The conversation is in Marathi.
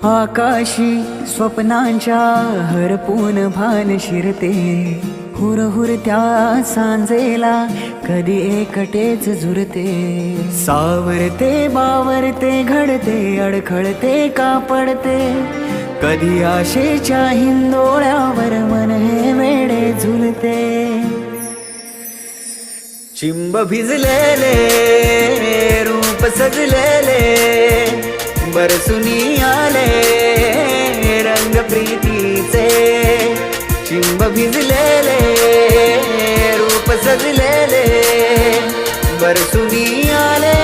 आकाशी स्वप्नांच्या हरपून भान शिरते, हुरहुरत्या सांजेला कधी एकटेच झुरते. सावरते बावरते घडते अडखळते का पडते, कधी आशेच्या हिंदोळ्यावर मन हे वेडे झुलते. चिंब भिजलेले रूप सजलेले, बरसुनी आले रंग प्रीतीचे. चिंब भिजलेले रूप सजलेले, बरसुनी आले